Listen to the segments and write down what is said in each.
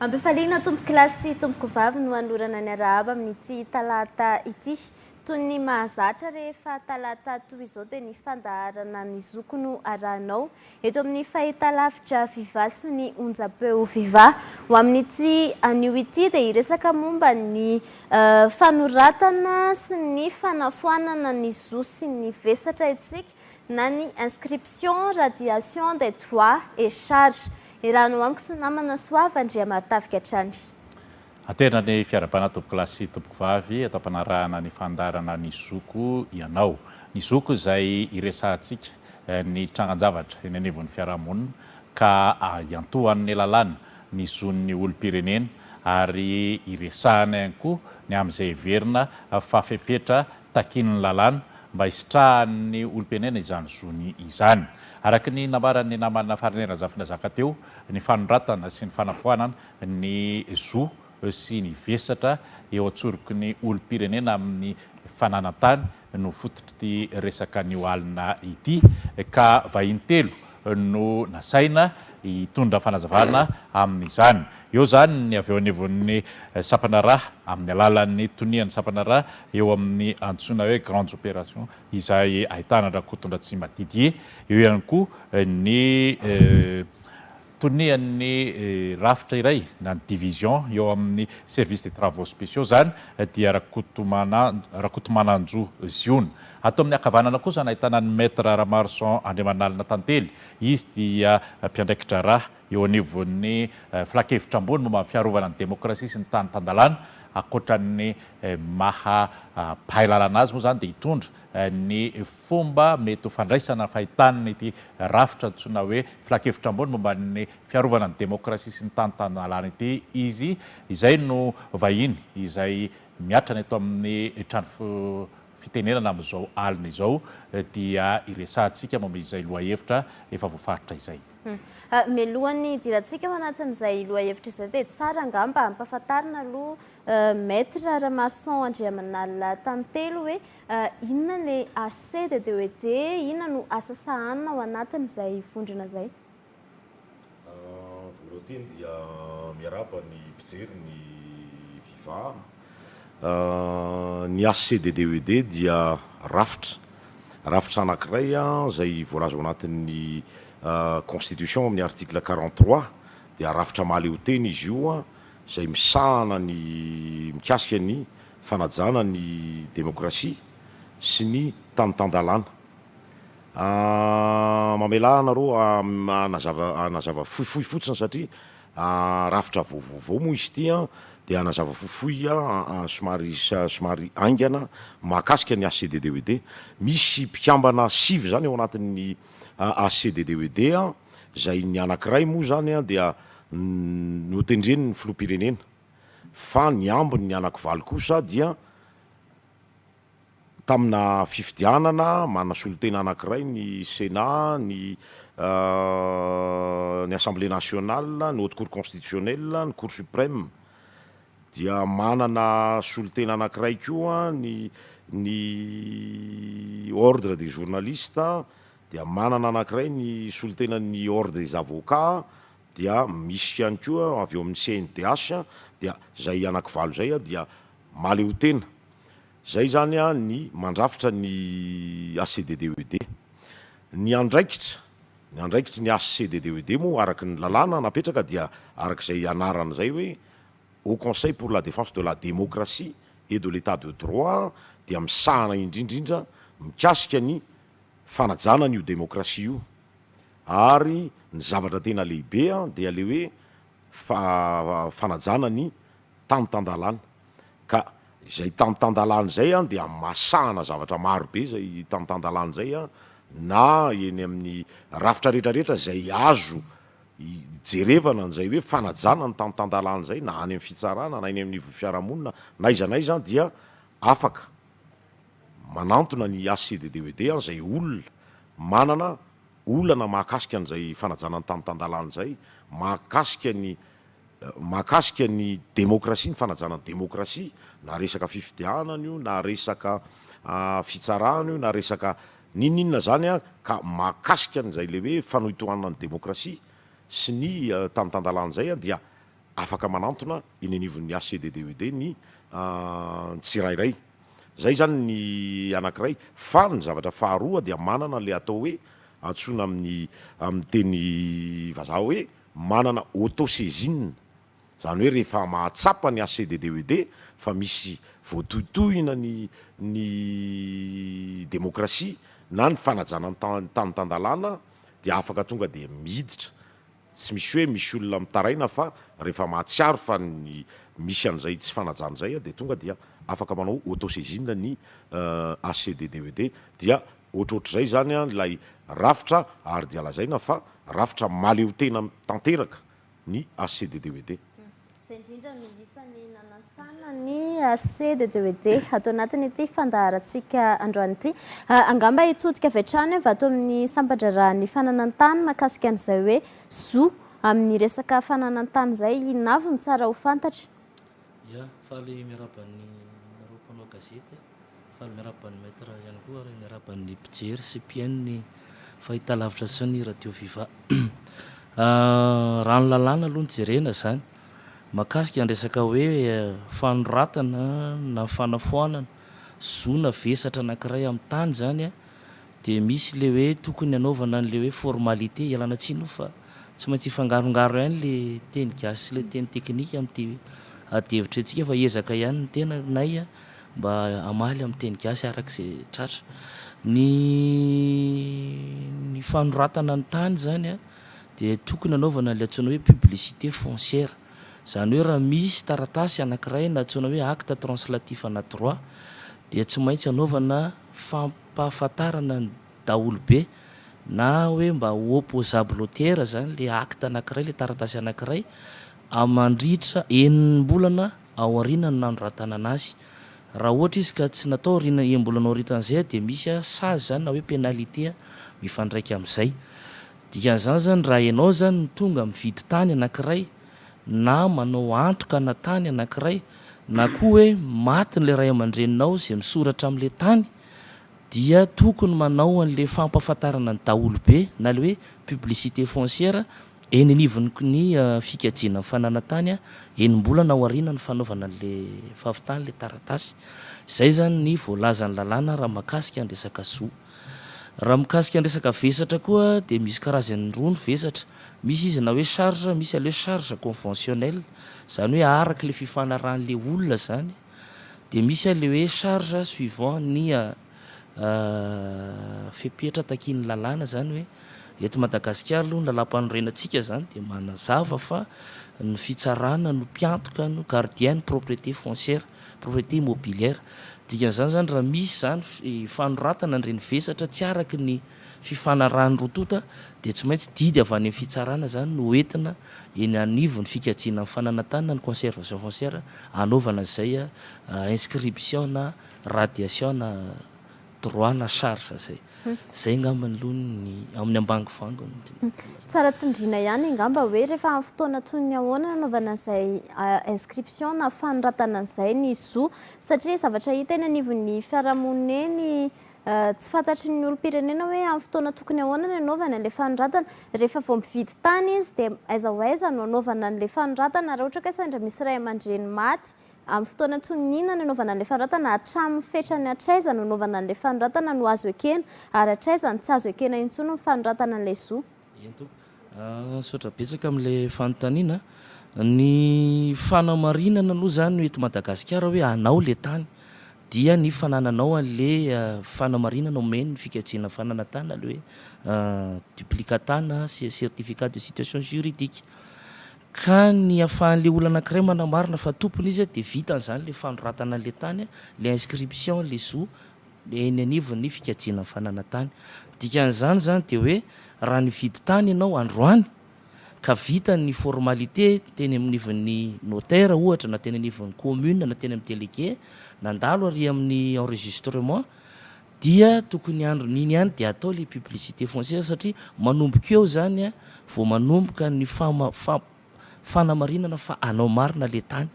Ambefaliana tompo kilasy tompoko vavy no anorana ny arahaba amin'ity talata ity. Toy ny mahazatra rehefa talata toy izao dia ny fandaharana ny zoko no arahanao eto amin'ny fahitalavitra Viva sy ny onjam-peo Viva. Ho amin'ity anio ity dia iresaka momba ny fanoratana sy ny fanafoanana ny zo sy ny vesatra etsika na ny inscription, radiation des droits et charges. Irano amiko sy namana soava Andria Martavika hatrany. Atena ny fiarabana tompoko kilasy tompoko vavy atao ampanarahana ny fandarana ny zoko ianao. Ny zoko izay iresahantsika ny trangan-javatra eny anivon'ny fiarahamonina ka iantohan'ny lalàna ny zon'ny olom-pirenena ary iresahana ihany koa ny amin'izay heverina fafepetra takin'ny lalàna mba hisitrahan'ny olom-pirenena izany zony izany. Araka ny nambaran'ny namana farinera zafina zaka teo, ny fanoratana sy ny fanafoanana ny zo sy ny vesatra eo atsoroky ny olom-pirenena amin'ny fananantany no fototry ty resaka ny alina ity ka vahiny telo no nasaina hitondra fanazavana amin'izany. Eo zany ny avy eo anivon'ny sapana raha amin'ny alalan'ny tonian'ny sapana raha eo amin'ny antsoina hoe grandes opérations izay ahitana Rakotondratsy Didier. Eo ihany koa ny tonian'ny rafitra iray na ny division eo amin'ny service des travaux spéciaux zany dia Rakotomananjo Ziona. Ato amin'ny akavanana kosa ahitana ny maître Ramarson Andriamanalina Tantely. Izy dia mpiandraikitra raha eo anivon'ny filakevitra ambony momba fiarovana ny demokrasia sy ny tany tandalana akoatran'ny maha-pahailalana azy moa zany dia hitondra ny fomba mety ho fandraisana fahitany ity rafitra antsoina hoe filakevitra ambony momba ny fiarovana ny demokrasia sy ny tany tandalana ity izy izay no vahiny izay miatrana eto amin'ny trano fitenenana amin'izao alina izao dia iresahantsika momba izay lohahevitra efa voafaritra izay. Melohan'ny dirantsika ao anatin'izay lohahevitra izay dia tsara angamba ampahafantarina aloha maître Ramarson Andriamanalina Tantely hoe inona ilay HCDDED, inona no asa sahanina ao anatin'izay vondrona izay? Voalohany dia miaraba ny mpijery ny Viva. Ny HCDDED dia rafitra anankiray izay voalaza ao anatin'ny constitution amin'ny article 43 dia rafitra mahaleo-teny izy io izay misahana ny mikasika ny fanajana ny demokrasia sy ny tany-tandalana. Mamelana arô anazava fohifohy fotsiny satria rafitra vaovao moa izy ity dia anazava fohifohy somary aingana mahakasika ny HCDDED. Misy mpikambana sivy zany ao anatin'ny HCDDED izay ny anankiray moa zany dia notendreny ny filoham-pirenena fa ny ambiny ny anankivalo kosa dia tamina fifidianana manasolotena anankiray ny Sénat, ny Assemblée nationale, ny haute cour constitutionnelle, ny cour suprême. Dia manana solotena anankiray koa ny ordre des journalistes, dia manana anankiray ny solotenan'ny ordre des avocats, dia misy ihany koa avy eo amin'ny CNDH dia zay anankivalo zay dia mahaleo-tena. Zay zany ny mandrafitra ny HCDDED. Ny andraikitra ny HCDDED moa araky ny lalàna napetraka dia arak'izay anarana zay hoe au Conseil pour la défense de la démocratie et de l'état de droit dia misahana indrindrindra mikasika ny fanajana n'io demokrasia io. Ary ny zavatra tena lehibe dia le hoe fanajana ny tany-tandalana. Ka izay tany-tandalana zay dia masahana zavatra marobe zay tany-tandalana zay na eny amin'ny rafitra rehetrarehetra zay azo jerevana n'izay hoe fanajana ny tany-tandalana zay na any amin'ny fitsarana na eny amin'ny fiarahamonina na iza dia afaka manantona ny HCDDED zay manana olana mahakasika an'izay fanajana ny tany-tandalana zay, mahakasika ny demokrasia, ny fanajana ny demokrasia, na resaka fifidianana io, na resaka fitsarana io, na resaka ninninona zany ka mahakasika an'izay le hoe fanohitohanana ny demokrasia sy ny tany-tandalana zay dia afaka manantona iny anivon'ny ACDDED ny tsirairay zay zany ny anankiray fa ny zavatra faharoa dia manana le atao hoe antsona amin'ny teny vazaha hoe manana autosaisine zany hoe rehefa mahatsapa ny ACDDED fa misy voatohitohina ny demokrasia na ny fanajana tany tandalana dia afaka tonga dia miditra tsy misy hoe misy olona mitaraina fa rehefa mahatsiaro fa ny misy an'izay tsy fanajana zay dia tonga dia afaka manao autosaisine ny ACDDED dia ohatrohatr'izay zany lay rafitra ary dia lazaina fa rafitra maleo tena tanteraka ny ACDDED. Zay indrindra no isan'ny nanasana ny ACDDED atao anatin'ity fandaharantsika androany ity. Angamba hitodika avy hatrany avy ato amin'ny sampadrarahan'ny fananan-tany mahakasika an'izay hoe zo amin'ny resaka fananan-tany zay inavy ny tsara ho fantatra. Ya, faly miaraban'ny mpanao gazety, faly miaraban'ny maître ihany koa ary miaraban'ny mpijery sy mpiainy fahitalavitra sy ny radio viva. Raha ny lalàna aloha ny jerena zany mahakasika ny resaka hoe fanoratana na fanafoanana zona vesatra anankiray amin'ny tany zany dia misy le hoe tokony anaovana an'le hoe formalité ialana tsiny fa tsy maintsy fangarongaro ihany le teny gasy sy le teny teknika amin'ity adihevitra antsika fa ezaka ihany ny tena nay mba amaly amin'ny teny gasy arak'izay tratra ny fanoratana ny tany zany dia tokony anaovana le antsoina hoe publicité foncière zany hoe raha misy taratasy anankiray na antsoina hoe acte translatif ana droit dia tsy maintsy anaovana fampahafantarana ny daolobe na hoe mba opposable au terre zany le acte anankiray le taratasy anankiray amandritra enim-bolana ao aoriana no nanoratana anazy. Raha ohatra izy ka tsy natao enim-bolana ao aorian'izay dia misy sazy zany na hoe pénalité mifandraika amin'izay. Dikan'izany zany raha ianao zany tonga mividy tany anankiray na manao antoka na tany anankiray na koa hoe maty n'le ray aman-dreninao zay misoratra amin'le tany dia tokony manao an'le fampahafantarana ny daolobe na le hoe publicité foncière eny anivony ny fikajiana fananantany enim-bolana ao aoriana ny fanaovana an'le fafitany le taratasy. Zay zany ny voalazany lalàna raha mahakasika ny resaka zo. Raha mikasika ny resaka vesatra koa dia misy karazany roa ny vesatra. Misy izy na hoe charge, misy le charge conventionnelle zany hoe araka le fifanaran'le olona zany, dia misy le hoe charge suivant ny fepetra takiany lalàna zany hoe eto Madagasikara aloha ny lalam-panorenantsika zany dia manazava fa ny fitsarana no mpiantoka no gardienne propriété foncière, propriété immobilière. Dikan'izany zany raha misy zany fanoratana an'ireny vesatra tsy araky ny fifanarahan'ny rotota dia tsy maintsy didy avy any amin'ny fitsarana zany no entina eny anivony fikajiana amin'ny fananantany na ny conservation foncière anaovana izay inscription na radiation na droit na charge zay. Zay ngambany aloha ny amin'ny ambango vangony. Tsara tsindriana ihany angamba hoe rehefa amin'ny fotoana toy ny ahoana anaovana izay inscription na fanoratana an'izay ny zo satria zavatra hita eny anivon'ny fiarahamonina eny tsy fantatry ny olom-pirenena hoe amin'ny fotoana tokony ahoana ny anaovana an'ilay fanoratana. Rehefa vao mividy tany izy dia aiza ho aiza no anaovana an'ilay fanoratana raha ohatra ka sendra misy ray aman-dreny maty amin'ny fotoana toy ny inona no anaovana an'ilay fanoratana hatramin'ny fetrany hatraiza no anaovana an'ilay fanoratana no azo ekena ary hatraiza ny tsy azo ekena intsony ny fanoratana an'ilay zo. Ento sotra betsaka amin'ilay fanontaniana ny fanamarinana aloha zany no eto Madagasikara hoe anao le tany dia ny fanananao an'le fanamarinana omeny ny fikajiana fananantany le hoe duplicatana sy certificat de situation juridique ka ny ahafahan'le olona anankiray manamarina fa tompony izy dia vitan'izany le fanoratana an'le tany le inscription le zo eny anivony fikajiana fananantany. Dikan'izany zany dia hoe raha nividy tany ianao androany ka vita ny formalité teny amin'nivon'ny notaire ohatra na teny anivon'ny commune na teny amin'ny délégué nandalo ary amin'ny enregistrement dia tokony andro niny ihany dia atao le publicité foncière satria manomboka eo zany vao manomboka ny fanamarinana fa anao marina le tany.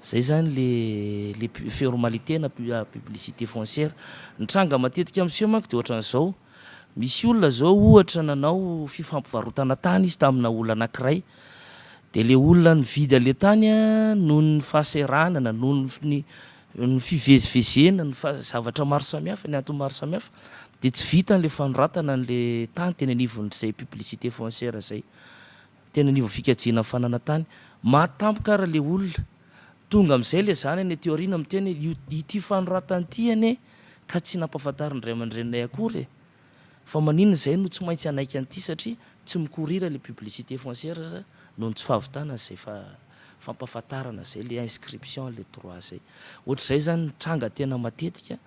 Zay zany le formalité na publicité foncière. Nitranga matetika amin'seho manko dia ohatran'izao misy olona zao ohatra nanao fifampivarotana tany izy tamina olona anankiray de le olona nividy ale tany a noho ny fahaseranana noho ny fivezivezena zavatra maro samihafa ny antony maro samihafa de tsy vita n'le fanoratana n'le tany teny anivon'zay publicité foncière zay tena anivo fikajiana fanana tany matampoka raha le olona tonga am'izay le zany any teoriana amiteny ity fanoratany ty ane ka tsy nampahafantariny ray aman-drenay akory fa maninona zay no tsy maintsy anaiky an'ity satria tsy mikorira le publicité foncière za noho ny tsy fahavitana zay fampahafantarana zay le inscription le droit zay ohatr'izay zany tranga tena matetika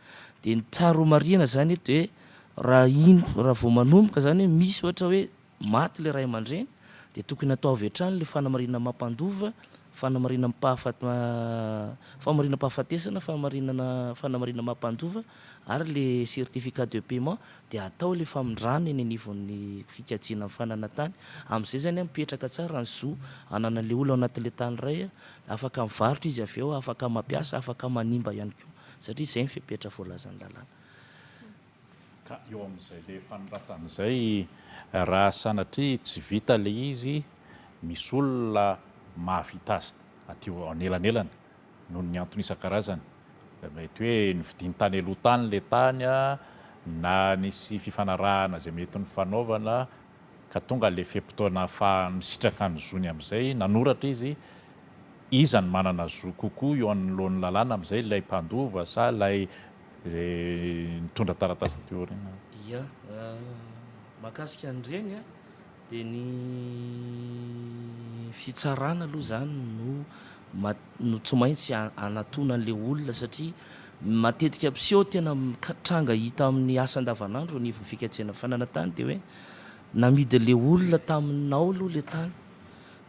de ny tsaro marina zany de raha vao manomboka zany hoe misy ohatra hoe maty le ray aman-dreny de tokony atao avy hatrany le fanamarina mampandova fanamarina pahafatesana fanamarina mampandova ary le certificat de paiement de atao le famindrana eny anivon'ny fikajiana amin'ny fanana tany am'izay zany mipetraka tsara ny zo anana le olo anatin'le tany ray afaka mivarotra izy avy eo afaka mampiasa afaka manimba ihany koa satria zay mifipetra voalazany lalàna ka eo amin'izay le fanoratan'izay raha sanatria tsy vita le izy misy olona mahavita azy atio anelanelana noho ny antony isan-karazany mety hoe nividiny tany aloha tany le tany a na nisy fifanarahana zay mety ny fanaovana ka tonga le fepotona misitraka ny zony am'izay nanoratra izy izany manana zo kokoa eo anoloan'ny lalàna am'izay lay mpandova sa lay nitondra taratasy teorina ia mahakasika an'ireny a de ny fitsarana aloha zany no tsy maintsy anatona an'le olona satria matetika ampiseho tena tranga hita amin'ny asa andavanandro nivo fikajiana fanana tany de hoe namidy le olona taminao aloha le tany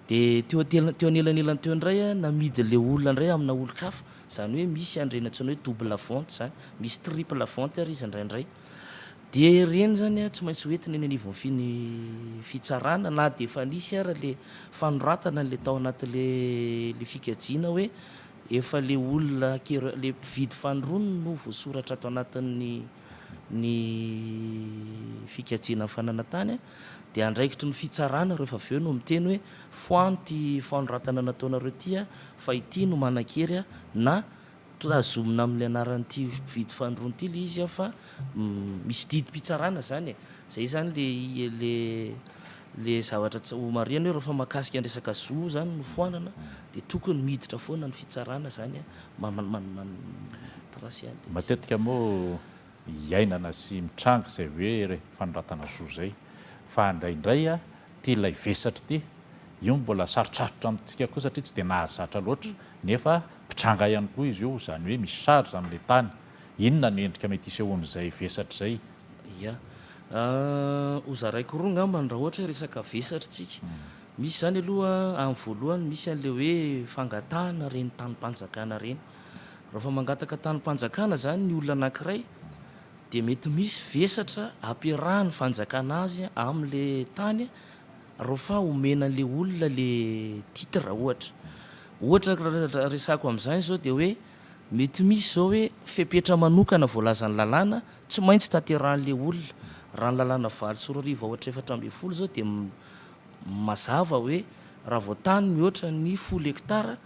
de teo anelanelany teo indray a namidy le olona indray amina olo-kafa zany hoe misy andrena antsona hoe double fonte zany misy triple fonte ary izy indraindray de reny zany a tsy maintsy hoentina eny anivon'ny fitsarana na de efa nisy ara le fanoratana le tao anatin'le fikajiana hoe efa le olona le mpividy fanorono no voasoratra ato anatin'ny fikajiana fanana tany de andraikitry ny fitsarana rehefa avy eo no miteny hoe foanty fanoratana nataonareo tya fa ity no manan-kery na azomina amin'ny anaran'ity vidy fanorono ty le izy fa misy didim-pitsarana zany zay zany le zavatra mariana hoe rehefa mahakasika andresaka zo zany no foanana de tokony miditra foana ny fitsarana zany trasy any matetika moa iainana sy mitranga zay hoe fanoratana zo zay fa indraindray a ty lay vesatra ty io mbola sarotsarotra amintsika koa satria tsy de nahazatra loatra nefa mpitranga ihany koa izy io zany hoe misy sarotry am'le tany inona no endrika mety isehoan'izay vesatra zay ia ozaraiko roa ngambany raha ohatra hoe resaka vesatritsika misy zany aloha amin'ny voalohany misy an'le hoe fangatahana reny tanympanjakana reny rehefa mangataka tanympanjakana zany ny olona anankiray de mety misy vesatra ampiarahany fanjakana azy am'le tany rehefa omena an'le olona le titre ohatra resako am'izany zao de hoe mety misy zao hoe fepetra manokana voalazany lalàna tsy maintsy taterahan'le olona raha ny lalàna valo sorariva ohatra 720 zao de mazava hoe raha voatany mihoatra ny 10 hektara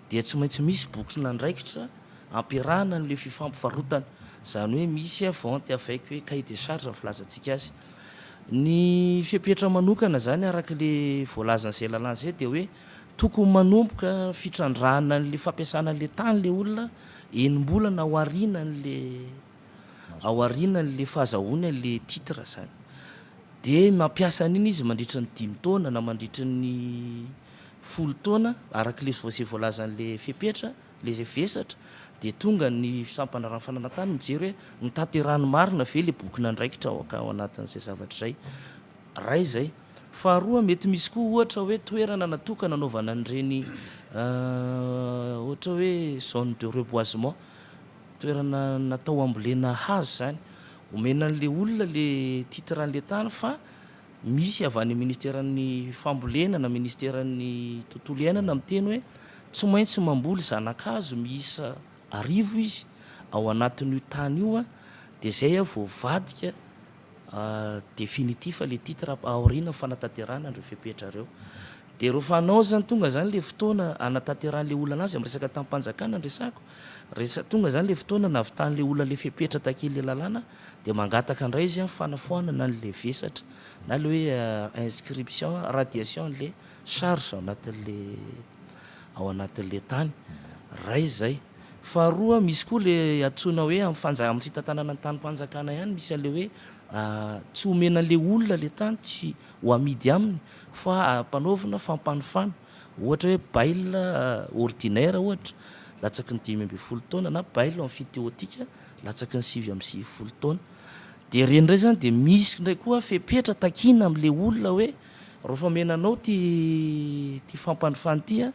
dia tsy maintsy misy boky nandraikitra ampiarahana n'le fifampivarotana zany hoe misy vente avec hoe cahier de charge filazantsika azy ny fepetra manokana zany araka le voalazan'izay lalàna zay de hoe tokony manomboka fitrandrahana n'le fampiasana n'le tany le olona enim-bolana ao aorianan'le fahazahoany an'le titre zany de mampiasa an'iny izy mandritra ny 5 taona na mandritra ny 10 taona araka le voasy voalazan'le fepetra le vesatra de tonga ny sampanarany fananatany mijery hoe nitaterahany marina ve le boky nandraikitra ao anatin'izay zavatra zay ray zay faharoa mety misy koa ohatra hoe toerana natokana anaovana an'ireny ohatra hoe zone de reboisement toerana natao ambolena hazo zany omena an'le olona le titre an'le tany fa misy avy any ministeran'ny fambolena na ministeran'ny tontolo iainana miteny hoe tsy maintsy mamboly zanakazo miisa 10 izy ao anatin'io tany io de zay voavadika définitif le titre aoriana fanataterana andreo fepetra reo de rehefa zany tonga zany le fotoana anatanteran'le olona anazy am'resaka tampanjakana resako tonga zany le fotoana navitan'le olona le fepetra takele lalàna de mangataka andray izy fanafoanana n'le vesatra na le hoe inscription radiation le charge ao anatin'le tany ray zay faharoa misy koa le atsona hoe amin'ny fitantanana ny tanympanjakana ihany misy an'le hoe tsy omenan'le olona le tany tsy ho amidy aminy fa mpanaovina fampanofana ohatra hoe bail ordinaire ohatra latsaky ny 5 taona na bail en fitéotika latsaky ny 7 taona de reny ndray zany de misy ndray koa fepetra takina am'le olona hoe rehefa menanao ty fampanofany tya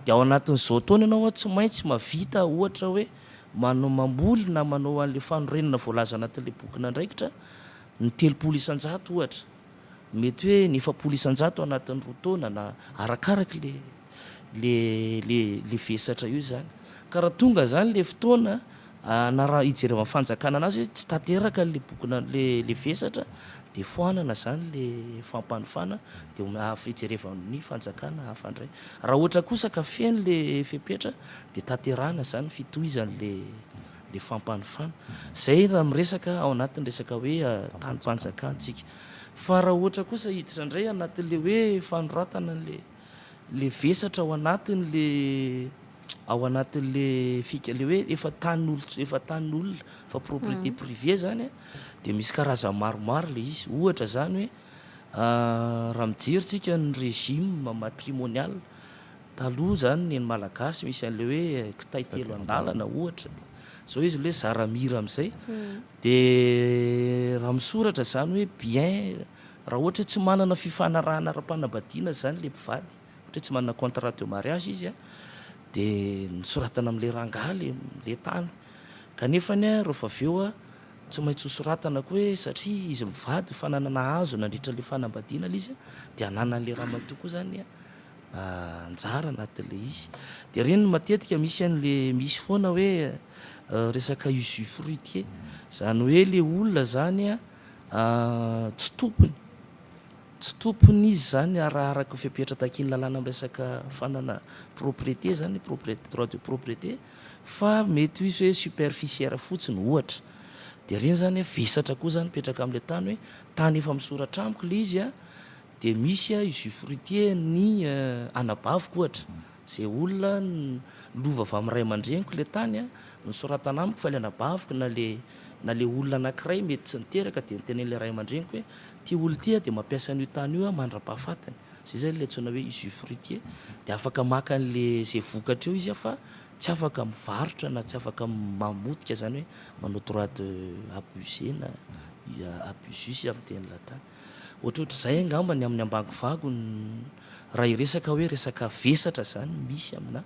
de ao anatin'izao taona ianao tsy maintsy mavita ohatra hoe manao mamboly na manao an'le fanorenana voalaza anatin'le bokina ndraikitra ny 30 isan-jato ohatra mety hoe ny 100 isan-jato anatin'ny 2 taona na arakaraky le vesatra io zany ka raha tonga zany le fotoana na raha ijery amin'ny fanjakana anazy hoe tsy tanteraka le bokina le vesatra de foanana zany le fampanofana de fijerevan'ny fanjakana hafa ndray raha ohatra kosa ka feny le fepetra de tanterana zany fitohizan'le fampanofana zay raha miresaka ao anatin'ny resaka hoe tanympanjakantsika fa raha ohatra kosa hiditra indray anatin'le hoe fanoratana le vesatra ao anatin'le fika le hoe efa tanin'olona fa propriété privée zany de misy karazany maromaro le izy ohatra zany hoe raha mijeritsika ny régime matrimonial taloha zany ny malagasy misy an'le hoe kitay telo andalana ohatra zao izy le zaramira am'izay de raha misoratra zany hoe bien raha ohatra tsy manana fifanarahana ara-panambadiana zany le mpivady ohatra tsy manana contrat de mariage izy de nisoratana am'le rangaha le tany kanefany rehefa avy eo tsy maintsy hosoratana koa hoe satria izy mivady fananana hazo nandritra le fanambadiana l izy de ananan'le ramatoa koa zany anjara anatin'le izy de reny matetika misy foana hoe resaka usufruitier zany hoe le olona zany tsy tompony izy zany araharaka fepetra takiny lalàna am'resaka fanana propriété zany droit de propriété fa mety izy hoe superficiaire fotsiny ohatra de reny zany vesatra koa zany mipetraka am'le tany hoe tany efa misoratra amiko le izy de misy usufruitier ny anabaviko ohatra zay olona lova avy am'ray aman-dreniko le tany nisoratana amiko fa le anabaviko na le olona anankiray mety tsy niteraka de nitenen'le ray aman-dreniko hoe ty olo ty de mampiasa an'io tany io mandra-pahafatany zay zany le antsoina hoe usufruitier de afaka maka an'le zay vokatra eo izy fa tsy afaka mivarotra na tsy afaka mamotika zany hoe manao droit de abusé na abusus am'teny latany ohatrohatr'izay angambany amin'ny ambango vago raha iresaka hoe resaka vesatra zany misy amina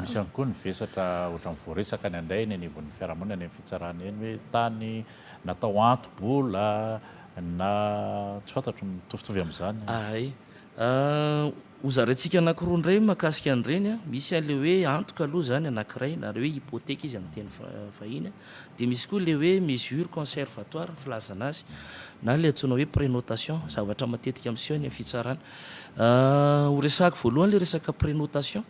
misy ihany koa ny vesatra ohatra voaresaka ny andray ny anivon'ny fiarahamonina any amin'ny fitsarana eny hoe tany natao anto-bola na tsy fantatro mitovitovy am'izany ay hozarantsika anankiroa indray mahakasika an'ireny misy an'le hoe antoka aloha zany anankiray na le hoe hypothèque izy amin'ny teny vahiny de misy koa le hoe mesure conservatoire filazana azy na le antsoina hoe prénotation zavatra matetika am'seho any amin'ny fitsarana ho resako voalohany le resaka prénotation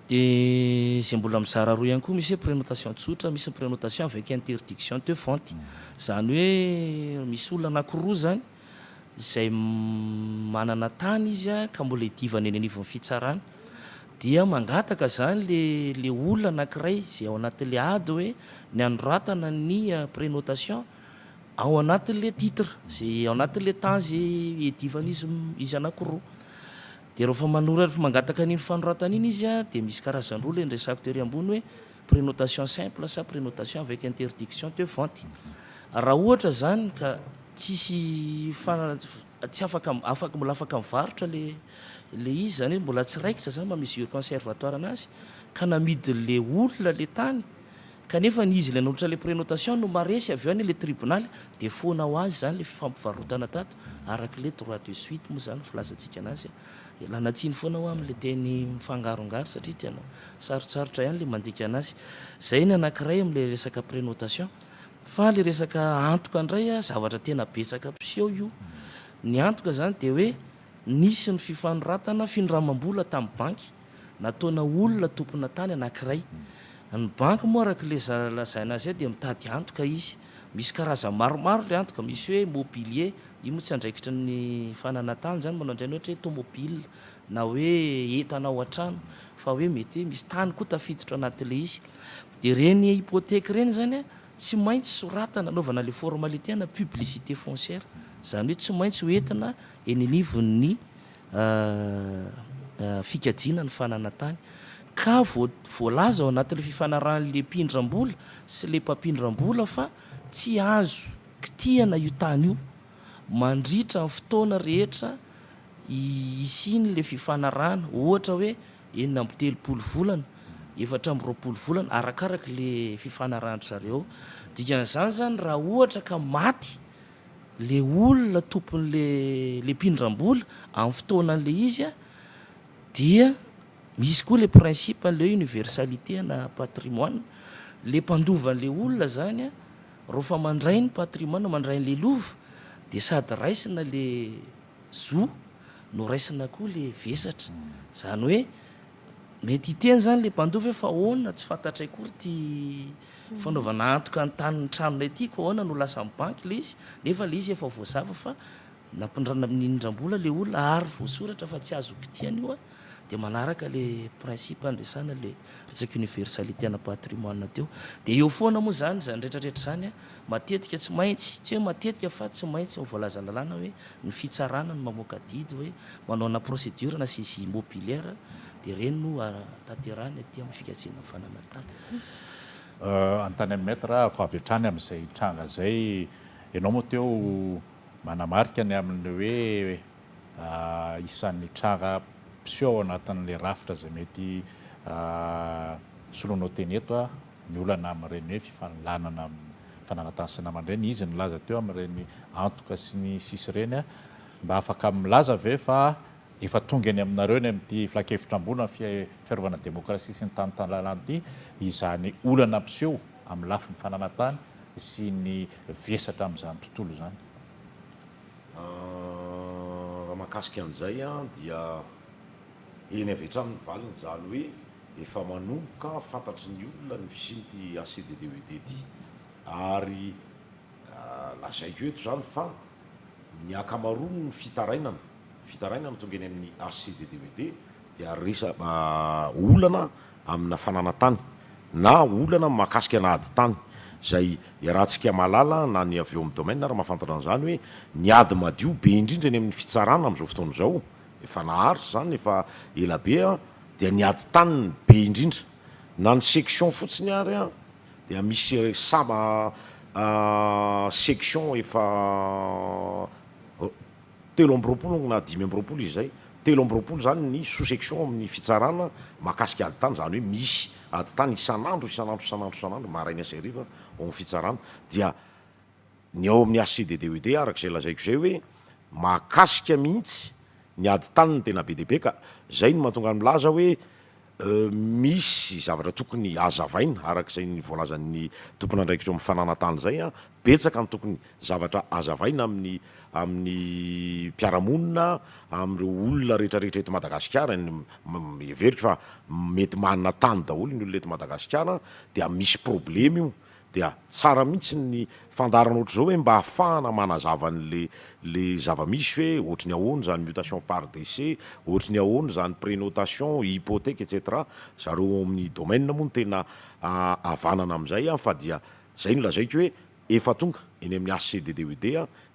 de zay mbola mizara roa ihany koa misy hoe prénotation tsotra misy ny prénotation avec interdiction de vente zany hoe misy olona anankiroa zany zay manana tany izy ka mbola hidivany eny anivon'ny fitsarana dia mangataka zany le olona anankiray zay ao anatin'le ady hoe ny anoratana ny prénotation ao anatin'le titre zay ao anatin'le temps zay hidivan'izy anankiroa de rehefa manoratra mangataka an'iny fanoratana iny izy de misy karazany roa le nresako tery ambony hoe prénotation simple sa prénotation avec interdiction de vente raha ohatra zany ka tsisy tsy afaka mbola afaka mivarotra le izy zany hoe mbola tsy raikitra zany mamesure conservatoire anazy ka namidy le olona le tany kanefa ny izy le nanolotra le prénotation no maresy avy eo any le tribunal de fona ho azy zany le fampivarotana tato araka le droit de suite moa zany filazantsika anazy lanatsiny foana ho am'le teny mifangarongaro satria tena sarotsarotra ihany le mandika anazy zay ny anankiray am'le resaka prénotation fa le resaka antoka indray zavatra tena betsaka mpiseho io ny antoka zany de hoe nisy ny fifanoratana findramam-bola tamin'ny banky nataona olona tompona tany anankiray. Ny banky moa araka le lazaina azy dia mitady antoka izy. Misy karazany maromaro le antoka, misy hoe mobilier, io moa tsy andraikitra ny fananatany zany, manao andrainy ohatra hoe tomobile na hoe entana ao an-trano, fa hoe mety hoe misy tany koa tafiditra anatin'le izy. Dia reny hypothèque reny zany tsy maintsy soratana anaovana le formalité na publicité foncière, zany hoe tsy maintsy hoentina eny anivon'ny fikajiana ny fananatany. Ka voalaza ao anatin'le fifanarahan'le mpindram-bola sy le mpampindram-bola fa tsy azo kitihana io tany io mandritra ny fotoana rehetra isiny le fifanarahana, ohatra hoe 9 volana 4 volana arakaraka le fifanarahantra zareo. Dikan'izany zany raha ohatra ka maty le olona tompon'le mpindram-bola amin'ny fotoanan'le izy dia misy koa le principe an'le universalité na patrimoine. Le mpandovan'le olona zany rehefa mandray ny patrimoine, mandray n'le lova, dia sady raisina le zo no raisina koa le vesatra. Zany hoe mety hiteny zany le mpandova hoe fa ahoana tsy fantatray akory ty fanaovana antoka ny tany ny tranonay tiako, ahoana no lasa amin'ny banky le izy, nefa le izy efa voazava fa nampindrana amin'ny indram-bola le olona ary voasoratra fa tsy azo kitihana io dia manaraka le principe andresana le resaka universalité na patrimoine teo. Dia eo foana moa zany rehetrarehetra zany matetika tsy maintsy, tsy hoe matetika fa tsy maintsy voalaza lalàna hoe ny fitsarana ny mamoaka didy hoe manao na procédure na saisie immobilière, dia reny no tanterahany aty amin'ny fikajiana fananatany. Antany amin'ny maître ako avy hatrany amin'izay tranga zay, ianao moa teo manamarika ny amin'ny hoe isan'ny tranga piseho ao anatin'le rafitra zay mety solonao teny eto ny olana amin'ireny hoe fifalanana fananatany sy namandreny, izy nilaza teo amin'ireny antoka sy ny sisy reny, mba afaka milaza ve fa efa tonga any aminareo ny amin'ity filakevitram-bola fiarovana demokrasia sy ny tanotanàna ity izany olana piseho amin'ny lafin'ny fananatany sy ny vesatra amin'izany tontolo izany. Mahakasika an'izay dia eny avy hatrany ny valiny, zany hoe efa manomboka fantatry ny olona ny fisin'ity ACDDED ity, ary lazaiko eto zany fa ny akamaroany ny fitarainana tonga eny amin'ny ACDDED dia olana amina fananatany na olana mahakasika na ady tany, zay rahantsika malala na ny avy eo amin'ny domaine ary mahafantatra an'izany hoe ny ady madio be indrindra eny amin'ny fitsarana amin'izao fotoana izao, efa naharitra zany efa ela be dia ny ady tany be indrindra na ny section fotsiny ary dia misy section efa 3 na 5 izy zay, 3 zany ny sous section amin'ny fitsarana mahakasika ady tany, zany hoe misy ady tany isan'andro maraina sy hariva ao amin'ny fitsarana. Dia ny ao amin'ny ACDDED arak'izay lazaiko zay hoe mahakasika mihitsy ny ady tany ny tena be dia be, ka zay no mahatonga milaza hoe misy zavatra tokony hazavaina arak'izay ny voalazan'ny tompony andraikitra amin'ny fananatany zay betsaka ny tokony zavatra hazavaina amin'ny mpiaramonina, amin'ireo olona rehetrarehetra eto Madagasikara. Everiko fa mety manana tany daholo ny olona eto Madagasikara dia misy problème io, dia tsara mihitsy ny fandarana ohatr'izao hoe mba ahafahana manazava le zava-misy hoe ohatry ny ahoana zany mutation par décès, ohatry ny ahoana zany prénotation, hypothèque etc. Zareo amin'ny domaine moa no tena havanana amin'izay fa dia zay no lazaiko hoe efa tonga eny amin'ny ACDDED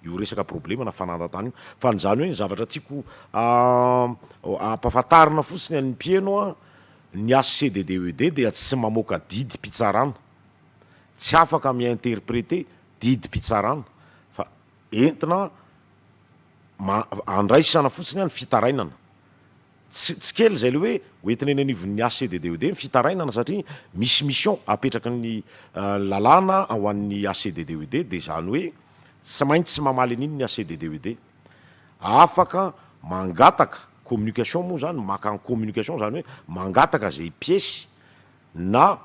io resaka problème na fananatany io, fa nyzany hoe ny zavatra tiako ampahafantarina fotsiny ny mpieno ny ACDDED dia tsy mamoaka didy mpitsarana, tsy afaka mi-interpréter didy mpitsarana, fa entina andraisana fotsiny ny fitarainana. Tsy kely zay le hoe hoentina eny anivon'ny ACDDED ny fitarainana, satria misy mission apetraka ny lalàna ho an'ny ACDDED, dia zany hoe tsy maintsy mamaly an'iny ny ACDDED, afaka mangataka communication moa zany, maka ny communication zany hoe mangataka zay pièce na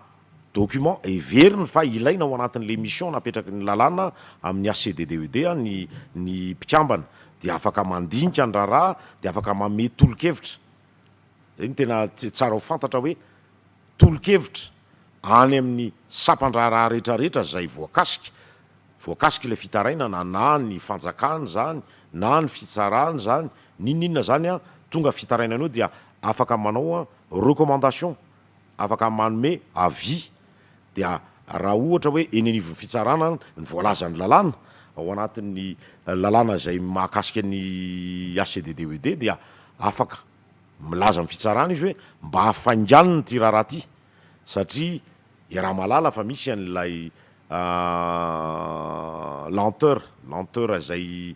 document everiny fa ilaina ao anatin'le mission napetraky ny lalàna amin'ny ACDDED ny mpikambana. dia afaka mandinika ny raharaha dia afaka mame tolo-kevitra zay ny tena tsara ho fantatra hoe tolo-kevitra any amin'ny sapan-draharaha rehetrarehetra zay voakasika ilay fitarainana na ny fanjakany zany na ny fitsarany zany ninninona zany a tonga fitarainanao dia afaka manao a recommandation afaka manome avis dia raha ohatra hoe eny anivon'ny fitsarana ny voalazany lalàna ao anatin'ny lalàna zay mahakasika ny ACDDED dia afaka milaza ny fitsarana izy hoe mba hafanganiny ty raharaha ty satria raha malala fa misy an'lay lenteur zay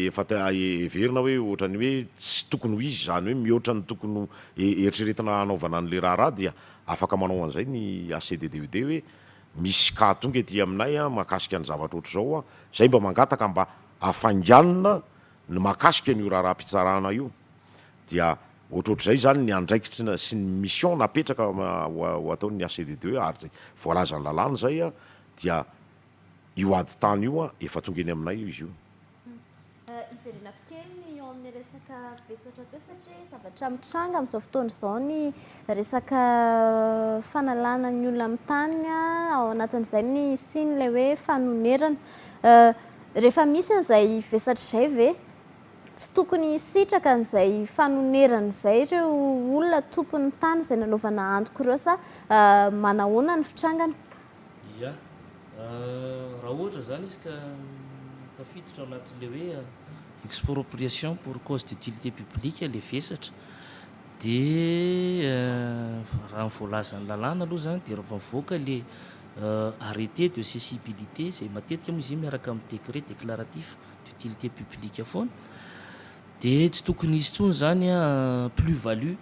efa everina hoe ohatrany hoe tsy tokony ho izy zany hoe mihoatra ny tokony eritreretina anaovana an'le raharaha dia afaka manao an'izay ny ACDDED hoe misy ka tonga ety aminay a mahakasika ny zavatra ohatr' zao a zay mba mangataka mba hafanganina ny mahakasika n'io raharaha-pitsarana io dia ohatrohatr'izay zany ny andraikitra sy ny mission napetraka ho ataon'ny ACDDE ary zay voalazany lalàna zay a dia io ady tany io a efa tonga eny aminay io izy io Iverinako kely eo amin'ny resaka vesatra teo satria zavatra mitranga amin'izao fotoana izao ny resaka fanalana ny olona amin'ny tany ao anatin'izay ny siny ilay hoe fanonerana. Rehefa misy an'izay vesatra izay ve tsy tokony sitraka an'izay fanonerana izay ireo olona tompon'ny tany izay nanaovana antoko ireo sa manahoana ny fitrangany? Ia, raha ohatra zany izy ka tafiditra ao anatin'le hoe expropriation pour cause d'utilité publique le vesatra dia raha ny voalazany lalàna aloha zany dia rehefa mivoaka le arrêté de cessibilité zay matetika moa izy io miaraka amin'ny décret déclaratif d'utilité publique foana dia tsy tokony izy tsony zany a plus value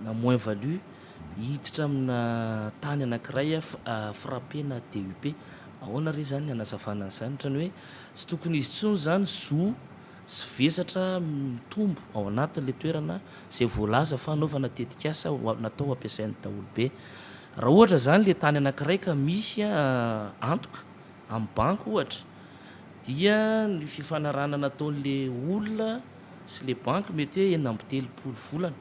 na moins value hiditra amina tany anankiray frappena DUP ahoana re zany anazavana an'izany ohatrany hoe tsy tokony izy tsony zany zo sy vesatra mitombo ao anatin'le toerana zay voalaza fa anaovana tetikasa natao ampiasain'ny daholobe raha ohatra zany le tany anankiray ka misy antoka amin'ny banky ohatra dia ny fifanarana nataon'le olona sy le banky mety hoe enina amby telopolo volana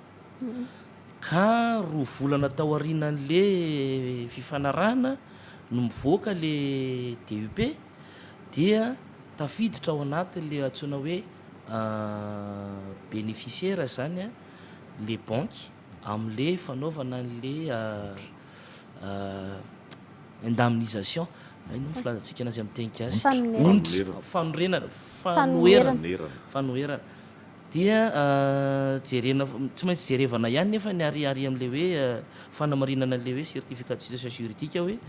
ka roa volana tao aorianan'le fifanarana no mivoaka le DUP dia tafiditra ao anatin'le antsoina hoe bénéficiaire zany a le banky amin'le fanaovana an'le indemnisation ino filazantsika anazy amin'ny teny gasy fanoherana dia jerena tsy maintsy jerevana ihany nefa ny ariary amin'le hoe fanamarinana le hoe certificat de situation juridique hoe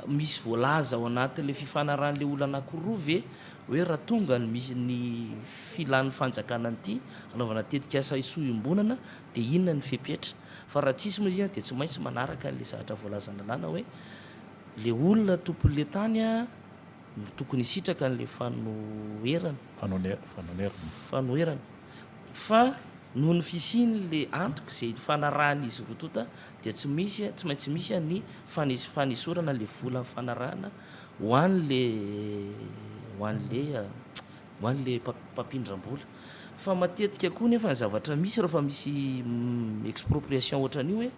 misy voalaza ao anatin'le fifanarahan'le olona anankiroa ve hoe raha tonga ny misy ny filan'ny fanjakana an'ity anaovana tetikasa isoimbonana dia inona ny fepetra fa raha tsisy moa izy dia tsy maintsy manaraka n'le zavatra voalazana lalàna hoe le olona tompon'le tany a no tokony sitraka n'le fanoherana fa noho ny fisiny le antoka zay fanarahana izy rotota dia tsy maintsy misy ny fanisorana le vola ny fanarahana ho an'le mpampindram-bola fa matetika koa nefa ny zavatra misy rehefa misy expropriation ohatran'io hoe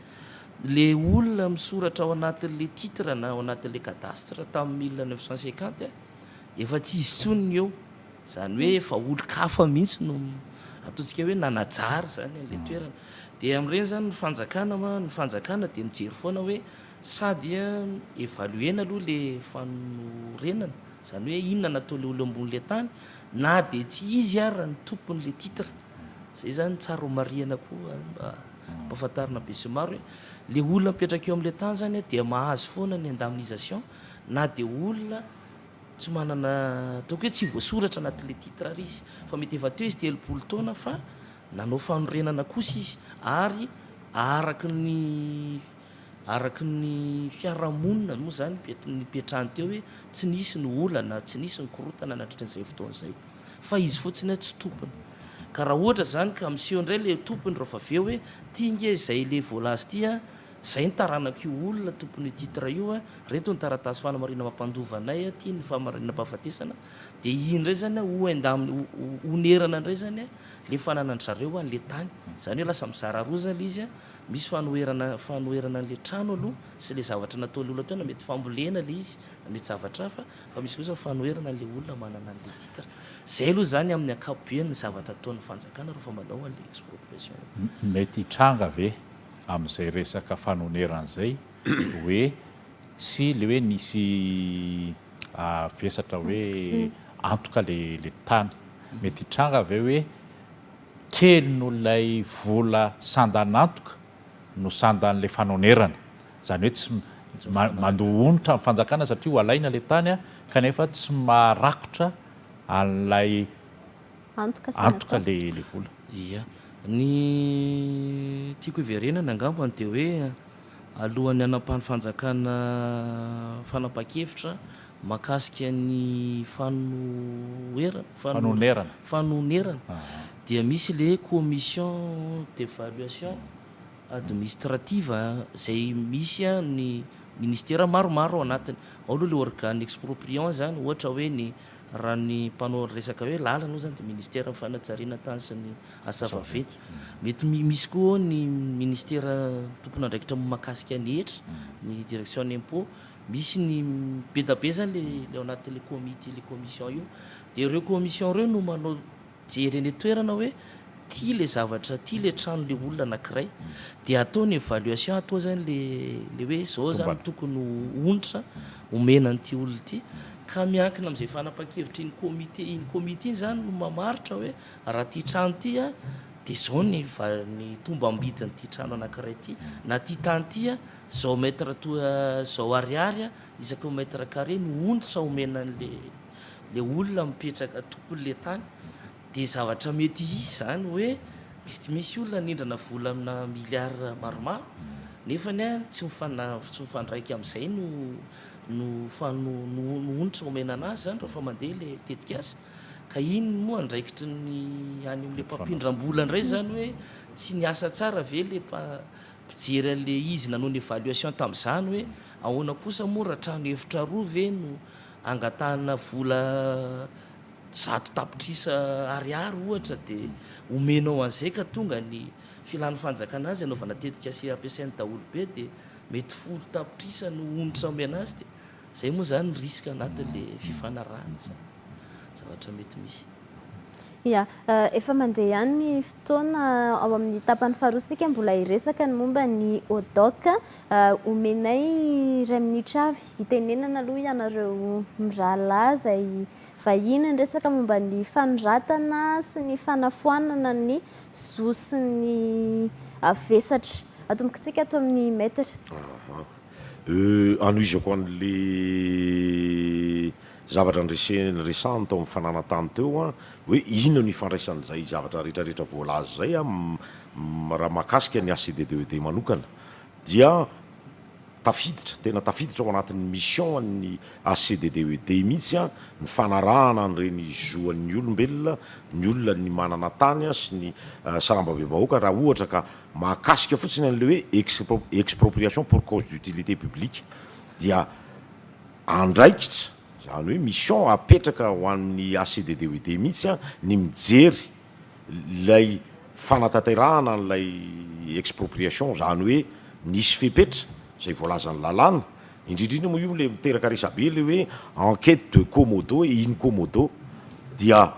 le olona misoratra ao anatin'le titre na ao anatin'le cadastre tamin'ny 1950 efa tsy izy tsony eo zany hoe efa olo-kafa mihitsy no ataontsika hoe nanajary zany le toerana dia amin'ireny zany ny fanjakana dia mijery foana hoe sady évaluena aloha le fanorenana zany hoe inona natao le olo ambon'le tany na dia tsy izy ary ny tompon'le titre zay zany tsara homariana koa mba mpahafantarina be sy maro hoe le olona mipetraka eo amin'le tany zany dia mahazo foana ny indemnisation na dia olona tsy manana ataoko hoe tsy voasoratra anatin'le titre ary izy fa mety efa teo izy telopolo taona fa nanao fanorenana kosa izy ary araky ny fiarahamonina moa zany nipetrahany teo hoe tsy nisy ny olana tsy nisy ny korotana nandritran'izay fotoana izay fa izy fotsiny tsy tompony ka raha ohatra zany ka miseho indray le tompony rehefa aveo hoe tia nge zay le voalazy tia zay nytaranak'io olona tompony titre io a reto ny taratasy fanamarina mampandovanay ty ny famarinana mpahafatesana de indray zany onerana ndray zany le fananany zareo an'le tany zany hoe lasa mizara roa zany le izy a misy fanoerana an'le trano aloha sy le zavatra nataole olona toena mety fambolena le izy mety zavatra fa misy kosa fanoerana an'le olona manana an'le titre zay aloha zany amin'ny akapobeany zavatra ataon'ny fanjakana rehefa manao an'le expropriation mety hitranga ve amin'izay resaka fanoneran'izay hoe sy le hoe nisy vesatra hoe antoka le tany mety hitranga ve hoe kely nolay vola sandanantoka no sandan'le fanonerana zany hoe tsy mandohonitra amin'ny fanjakana satria ho alaina le tany a kanefa tsy marakotra an'lay antoka le vola ia ny tiako hiverenana angambany de hoe alohan'ny anampahany fanjakana fanapa-kevitra makasika ny fanonerana dia misy le commission d'évaluation administrative zay misy ny ministera maromaro ao anatiny ao aloha le organe expropriant zany ohatra hoe ny raha ny mpanao resaka hoe lalana aloha zany de ministera fanatsariana tany sy ny asa vaventy mety misy koa ny ministera tompony andraikitra makasika ny hetra ny direction d'impôt misy ny bedabe zany le ao anatin'le comité le commission io de ireo commission reo no manao jery eny toerana hoe ty le zavatra ty le trano le olona anankiray de atao ny évaluation atao zany le hoe zao zany tokony onitra omena an'ity olona ity ka miankina am'izay fanapa-kevitra iny comité iny zany no mamaritra hoe raha ty trano ty a de zao ny tomba ambidin'ity trano anankiray ty na ty tany ty a zao mètre toa zao ariary a isaka mètre carré no onitra omena an'le olona mipetraka tompon'le tany de zavatra mety izy zany hoe mety misy olona nindrana vola amina miliara maromaro nefany a tsy mifandraiky am'izay no onitra omena anazy zany rehefa mandeha le tetika azy ka iny moa andraikitry ny any am'le mpampindram-bola indray zany hoe tsy niasa tsara ve le mpijery an'le izy nanao ny évaluation tam'izany hoe ahoana kosa moa raha trano efitra roa ve no angatahana vola 100 tapitrisa ariary ohatra de omenao an'izay ka tonga ny filan'ny fanjakana azy anaovana tetika sy ampiasain'ny daholo be de mety 10 tapitrisa no onitra omena azy de zay moa zany risque anatin'le fifanarahana zany zavatra mety misy ia efa mandeha ihany ny fotoana ao amin'ny tapany faharosika mbola iresaka ny momba ny ODOC omenay ray minitra avy hitenenana aloha ianareo mirahalahy zay vahiny ny resaka momba ny fanoratana sy ny fanafoanana ny zo sy ny vesatra atombokantsika ato amin'ny maître anoizako an'le zavatra nresany tao amin'ny fananatany teo a hoe ino ny ifandraisan'izay zavatra rehetrarehetra voalazy zay a raha mahakasika ny ACDDED manokana dia tena tafiditra ao anatin'ny mission ny ACDDED mihitsy a ny fanarahana an'ireny zoan'ny olombelona ny olona ny manana tany a sy ny sarambabe-bahoaka raha ohatra ka mahakasika fotsiny an'le hoe expropriation pour cause d'utilité publique dia andraikitra zany hoe mission apetraka ho an'ny ACDDED mihitsy a ny mijery lay fanatanterahana n'lay expropriation zany hoe nisy fepetra zay voalazany lalàna indrindrindra moa io le miteraka resabe le hoe enquête de commodo et in commodo dia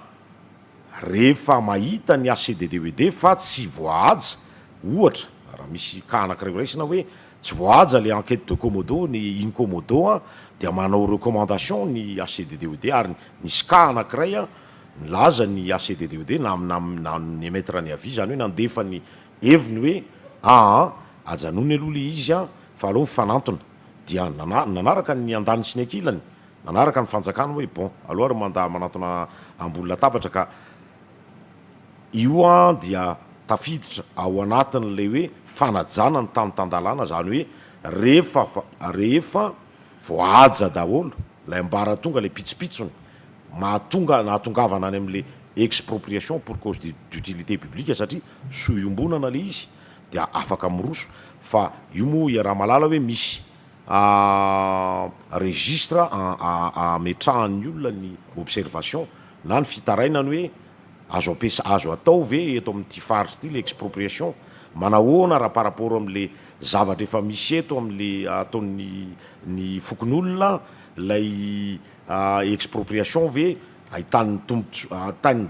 rehefa mahita ny ACDDED fa tsy voahaja ohatra raha misy ka anankiray raisina hoe tsy voahaja le enquête de commodo ny in commodo a dia manao recommandation ny ACDDED ary nisy ka anankiray a nilaza ny ACDDED na ny émettre ny avis zany hoe nandefa ny heviny hoe ajanony aloha le izy a fa aloha mifanantona dia nanaraka ny andany sy ny ankilany nanaraka ny fanjakana hoe bon aloha ary manatona ambony latabatra ka io a dia tafiditra ao anatin'le hoe fanajana ny tany-tandalàna zany hoe rehefa voahaja daholo lay ambara tonga le pitsopitsony nahatongavana any amin'le expropriation pour cause d'utilité publique satria soiombonana le izy dia afaka miroso fa io moa ia raha malala hoe misy registre ametrahan'ny olona ny observation na ny fitarainany hoe azo atao ve eto amin'ity faritsy ity le expropriation manahoana raha par rapport am'le zavatra efa misy eto am'le ataony fokon'olona lay expropriation ve ahitany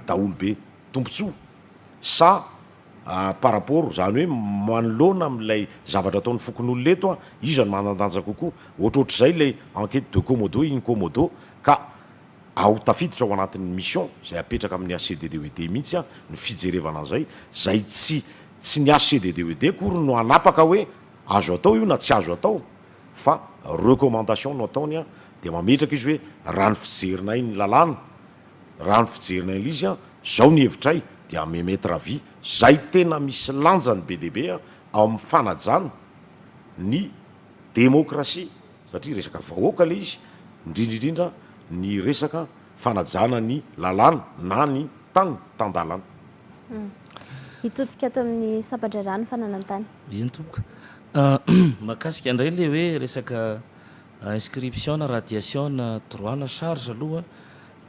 daholo be tompontsoa sa par rapport zany hoe manoloana am'lay zavatra ataon'ny fokon'olona eto izy any manandanja kokoa ohatrohatr'izay lay enquête de commodo incommodo ka ao tafiditra ao anatin'ny mission zay apetraka amin'ny ACDDED mihitsy ny fijerevana an'izay zay tsy ny ACDDED kory no anapaka hoe azo atao io na tsy azo atao fa recommandation no ataony dia mametraka izy hoe raha ny fijerinay ny lalàna raha ny fijerinay l izy zao ny hevitray dia memetre avis zay tena misy lanjany be deaibe ao amin'ny fanajana ny démocratie satria resaka vahoaka le izy indrindraindrindra ny resaka fanajana ny lalàna na ny tandalana hitotika ato amin'ny sampadrarano fananantany iny tomboka mahakasika indray le hoe resaka inscription na radiation na droit na charge aloha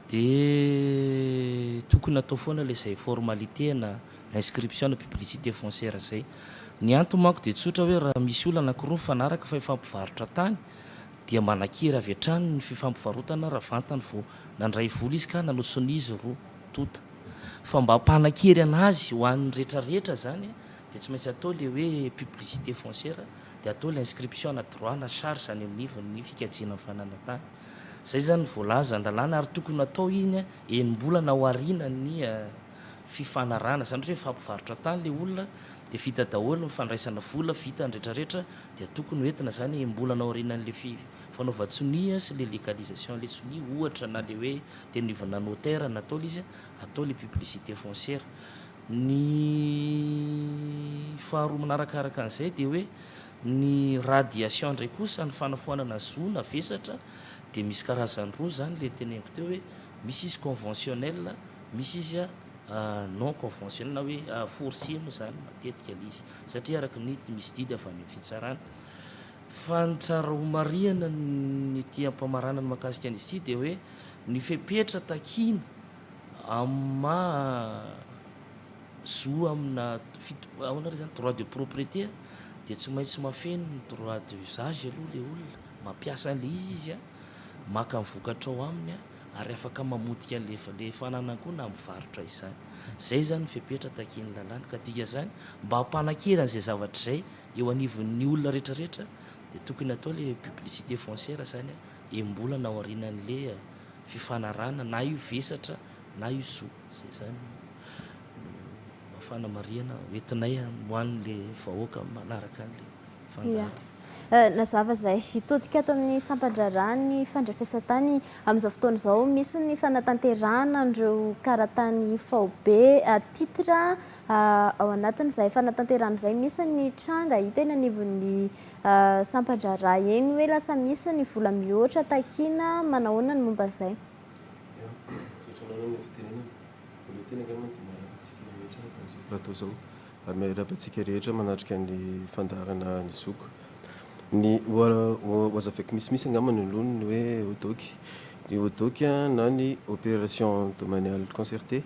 de tokony atao foana le zay formalité na inscription na publicité foncière zay ny antony manko de tsotra hoe raha misy olona anankiroa mifanaraka fa ifampivarotra tany dia manakiry avy hatrany ny fifampivarotana raha vantany vo nandray vola izy ka nanosony izy roa tota fa mba mpanakiry anazy ho an'ny rehetrarehetra zany de tsy maintsy atao le hoe publicité foncière de atao le inscription na droit na charge any amin'ny ivony fikajiana ny fananantany zay zany voalaza an-dalàna ary tokony atao iny enim-bolana ao arinany fifanarana zany hoe fampivarotra tany le olona de vita daholo mifandraisana vola vita nrehetrarehetra dia tokony hoentina zany embolana ao arinan'le fanaovatsonia sy le légalisation le sonia ohatra na le hoe tenivana notaire natao izy atao le publicité foncière ny faharoa manarakaraka an'izay de hoe ny radiation ndray kosa ny fanafoanana zona vesatra de misy karazany roa zany le teneniko teo hoe misy izy conventionnel misy izy non conventionnel na hoe forcier moa zany matetika izy satria araka ny misy didy avy any fitsarana fa ny tsara homariana ny ty ampamarana ny mahakasika an'izy de hoe ny fepetra takina ama zo amina ahoana ry zany droit de propriété de tsy maintsy mafeno ny droit de usage aloha le olona mampiasa an'le izy maka mivokatra ao aminy ary afaka mamotika an'le fananany koa na mivarotra izany zay zany fepetra takiny lalàna ka dika zany mba hampanakery an'izay zavatra zay eo anivon'ny olona rehetrarehetra de tokony atao le publicité foncière zany embolana ao arinan'le fifanarana na io vesatra na io so zay zany mafana mariana oentinay moan'le vahoaka manaraka an'le fandarana nazava zay hitodika ato amin'ny sampandrarany fandrafesatany amin'izao fotoana izao misy ny fanatanterana andreo karatany faobe titre ao anatin' izay fanatanterana izay misy ny tranga hita eny anivon'ny sampandrara eny hoe lasa misy ny vola mihoatra takina manahoana ny momba izay plateau zao ary miarabantsika rehetra manatrika ny fandarana ny zoko ny oazavaky misimisy angamany alohany hoe odoky ny odoky na ny opération domaniale concerté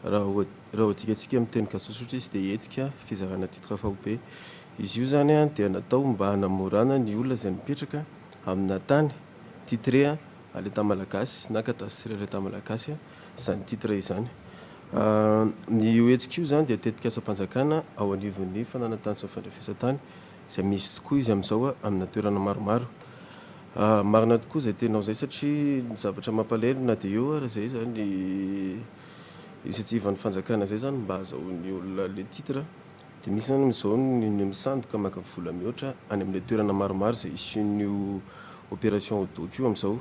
raha ohatikatsika amin'ny teny kasosotra izy de hetsika fizarana titre faobe izy io zany dia natao mba hanamorana ny olona zay mipetraka amina tany titre à l'état malagasy na cadastre à l'état malagasy zany titre izany ny hetsika io zany dia tetika asa-panjakana ao anivon'ny fananantany sy fandrafesatany zay misy tokoa izy amin'izao amina toerana maromaro marina tokoa zay tenao zay satria ny zavatra mampalelo na de eo raha zay zany initiative ny fanjakana zay zany mba azahoan'ny olona le titre de misy zany am'izao ny misandoka maka vola mihoatra any amin'le toerana maromaro zay isin'io opération odoky io amin'izao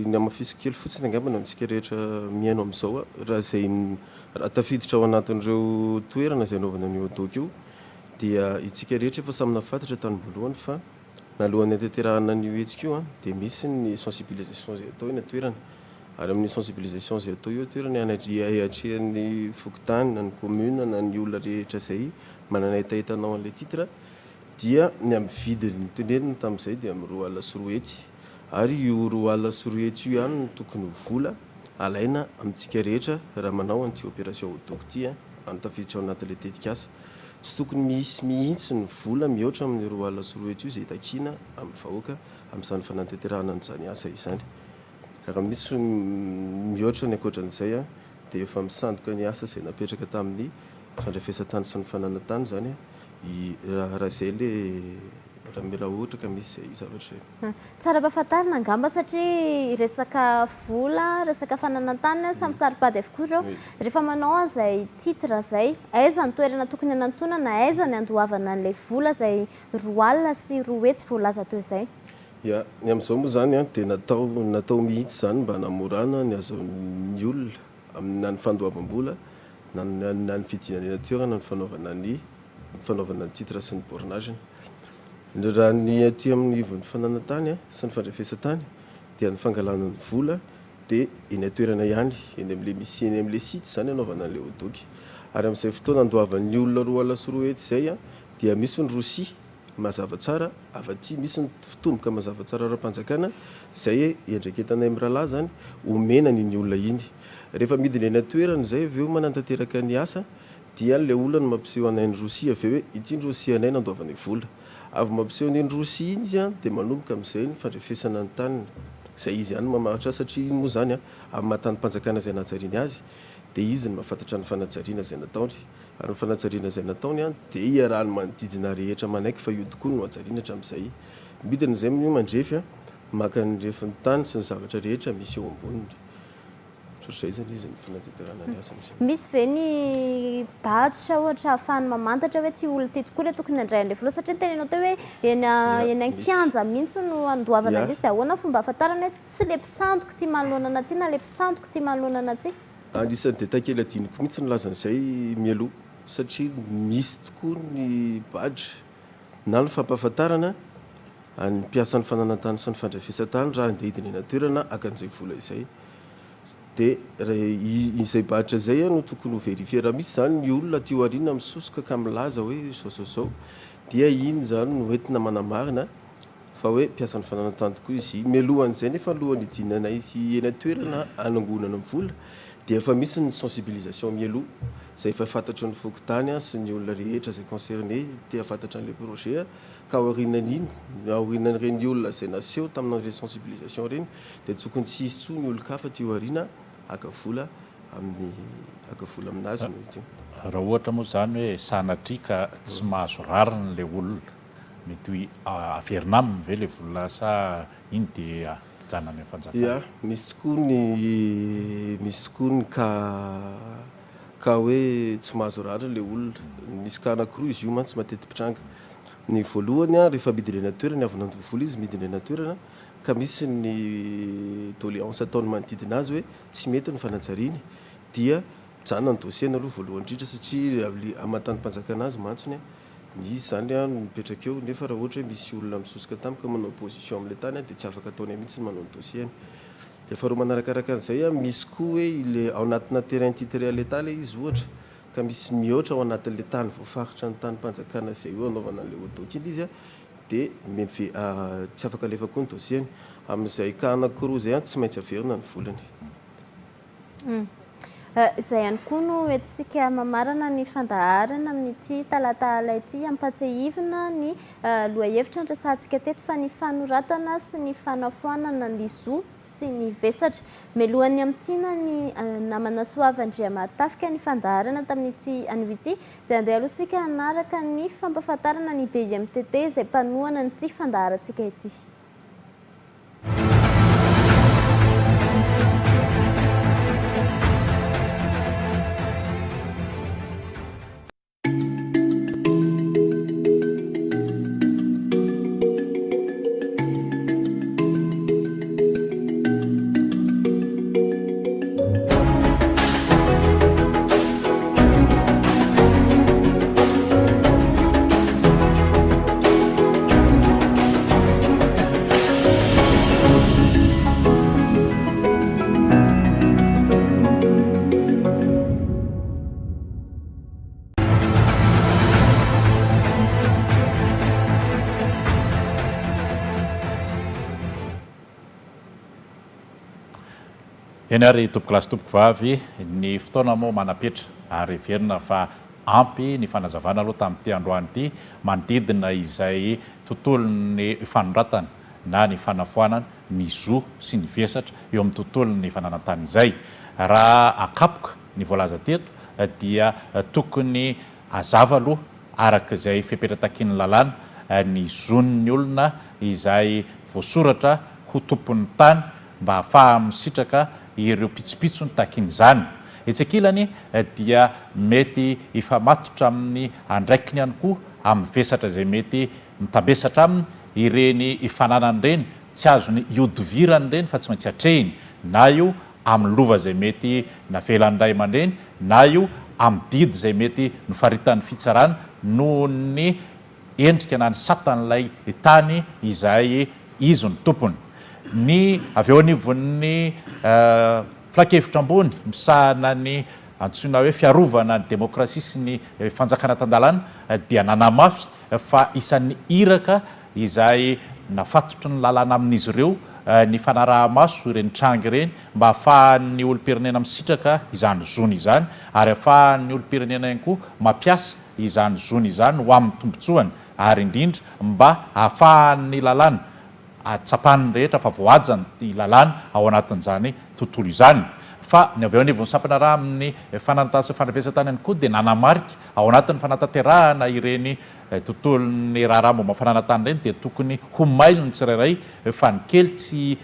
ny amafisy kely fotsiny angambana antsika rehetra miaino amin'izao raha zay raha tafiditra ao anatin'ireo toerana zay anaovana ny odoky io dia itsika rehetra efa samy nafantatra tanym-boalohany fa nalohan'ny atanterahana ny hetsika io dia misy ny sensibilisation zay atao eny toerana ary amin'ny sensibilisation zay atao io toerany ahatrehan'ny fokotany na ny commune na ny olona rehetra zay manana etaetanao an'ilay titre dia ny amin'ny vidiny tendrenina tamin'izay dia amin'ny 2 alina sy 10 hety ary io 2 alina sy 10 hety io ihany no tokony vola alaina amintsika rehetra raha manao an'ity opération hodoky ity antafiditra ao anatin'ilay tetikasa tsy tokony misy mihitsy ny vola mihoatra amin'ny 2 alina sy 10 hety io zay takina amin'ny vahoaka amin'izany fananteterahana n'izany asa izany raha misy mihoatra ny ankoatran'izay dia efa misandoka ny asa izay napetraka tamin'ny fandrafesatany sy ny fananatany zany raha izay le raha ohatra ka misy zay zavatra zay. Tsara ampahafantarina angamba satria resaka vola, resaka fananantany samy saripady avokoa ireo. Rehefa manao an'izay titre zay, aiza ny toerana tokony hanantonana, aiza ny andohavana an'ilay vola izay 2 alina sy 10 hety voalaza teo izay. Ya, ny amin'izao moa zany dia natao mihitsy zany mba hanamorana ny azon'ny olona na ny fandoavam-bola na ny fidinana toerana ny fanaovana ny titre sy ny bornage. Raha ny aty amin'ny ivon'ny fananantany sy ny fandrafesatany dia ny fangalana ny vola dia eny toerana ihany eny amin'ilay site zany anaovana an'ilay hodoky ary amin'izay fotoana andohavan'ny olona 2 alina sy 10 hety zay dia misy ny rosia mazava tsara afaty misy ny fitomboka mazava tsara ara-panjakana zay endreketanay amin'ny rahalahy zany omena ny olona iny rehefa midina eny toerana zay aveo manantanteraka ny asa dia le olona no mampiseho anay ny rosia aveo hoe ity ny rosia anay nandoavana vola avy mampiseho ny rosia iny izy dia manomboka amin'izay ny fandrefesana ny tanina zay izy ihany mamaritra satria iny moa zany amin'ny mahatany-panjakana izay nahatsariany azy dia izy ny mahafantatra ny fanatsariana izay nataony ary ny fanatsariana izay nataony dia iarahany manodidina rehetra manaiky fa io tokoa no hatsariana hatramin'izay midina izay io mandrefy maka ny refiny tany sy ny zavatra rehetra misy eo amboniny ohatr'izay zany izy ny fanateterana ny asa misy ve ny badge ohatra ahafahany mamantatra hoe tsy olona ty tokoa le tokony handray an'ilay vola satria tenenao teo hoe eny an-kianja mihitsy no andohavana an'izy dia ahoana fomba ahafantarana hoe tsy le mpisandoka ty manoloana anaty na le mpisandoka ty manoloana anaty anisan'ny detakely adiniko mihitsy nolazan'izay mialoha satria misy tokoa ny badge na ny fampahafantarana ny mpiasan'ny fananantany sy ny fandrafesatany raha andeha hidina eny toerana akan'izay vola izay dia izay badge zay no tokony ho verifie raha misy zany ny olona ty aoriana misosoka ka milaza hoe sao dia iny zany no entina manamarina fa hoe mpiasan'ny fananantany tokoa izy mialohan'izay nefa alohan'ny hidinana izy eny toerana anangonana amin'ny vola dia efa misy ny sensibilisation mialoha zay efa fantatro ny fokotany sy ny olona rehetra zay concerné dia fantatra an'ilay projet ka aorinan'ireny olona izay naseho tamin'ireny sensibilisation reny dia tokony tsy hisy tsoa ny olo-kafa ty aoriana akavola aminazy raha ohatra moa zany hoe sanatrika tsy mahazo rariny le olona mety averina aminy ve le vola sa iny dia janany fanjakana ya misy koa ny ka hoe tsy mahazo rariny le olona misy ka anankiroa izy io mantsy matety pitranga ny voalohany rehefa midina eny toerana avy nandovola izy midina eny toerana ka misy ny doléance ataony manodidina azy hoe tsy mety ny fanatsariny dia jana ny dossier aloha voalohany indrindra satria amatany-panjakana azy mantsony izy zany mipetraka eo nefa raha ohatra hoe misy olona misosoka tamika manao opposition amin'ilay tany dia tsy afaka ataony mihitsy ny manao ny dossier dia faharoa manarakaraka an'izay misy koa hoe ile ao anatina terrain titre l'état le izy ohatra ka misy mihoatra ao anatin'ilay tany voafaritra ny tany-panjakana izay eo anaovana an'ilay hodoky iny izy dia tsy afaka alefa koa ny dossier amin'izay ka anankiroa zay tsy maintsy averina ny volany izay ihany koa no entsika mamarana ny fandaharana amin'ity talata ity ampatsahivina ny lohahevitra ndrasantsika teto fa ny fanoratana sy ny fanafoanana ny zo sy ny vesatra mialohany amin'tina ny namana soavandriamartafika ny fandaharana tamin'ity an'ity dia andeha aloha sika anaraka ny fampahafantarana ny BMTT izay mpanohana nyity fandaharantsika ity. eny ary tompoko lasy tompoko vavy ny fotoana moa manapetra ary verina fa ampy ny fanazavana aloha tamin'ity androany ity manodidina izay tontolony fanoratana na ny fanafoanana ny zo sy ny vesatra eo amin'ny tontolony fananantany izay. Raha akapoka ny voalaza teto dia tokony azava aloha araka izay fipetratakin'ny lalàna ny zon'ny olona izay voasoratra ho tompon'ny tany mba ahafaha misitraka ireo pitsopitsony takin'izany. Etsekilany dia mety ifamatotra amin'ny andraikiny ihany koa amin'ny vesatra izay mety mitambesatra aminy ireny ifananany reny tsy azony iodivirany reny fa tsy maintsy hatrehiny, na io amin'ny lova izay mety navelan'ny ray aman-dreny, na io amin'ny didy izay mety nofaritan'ny fitsarana noho ny endrika na ny satan'ilay tany izay izy ny tompony. Ny avy eo anivon'ny filakevitra ambony misahana ny antsoina hoe fiarovana ny demokrasia sy ny fanjakana tan-dalàna dia nanamafy fa isan'ny iraka izay nafatotry ny lalàna amin'izy ireo ny fanaraha-maso ireny trangy ireny mba ahafahan'ny olo-pirenena misitraka izany zony izany ary ahafahan'ny olo-pirenena ihany koa mampiasa izany zony izany ho amin'ny tombotsoany ary indrindra mba ahafahan'ny lalàna atsapany rehetra fa voajany ny lalàna ao anatin'izany tontolo izany. Fa ny avy eo anivon'ny sampana raha amin'ny fananantany sy fanavesatany ihany koa dia nanamarika ao anatin'ny fanatanterahana ireny tontolony raharaha momba fananantany ireny dia tokony ho mailo ny tsirairay fa ny kely tsy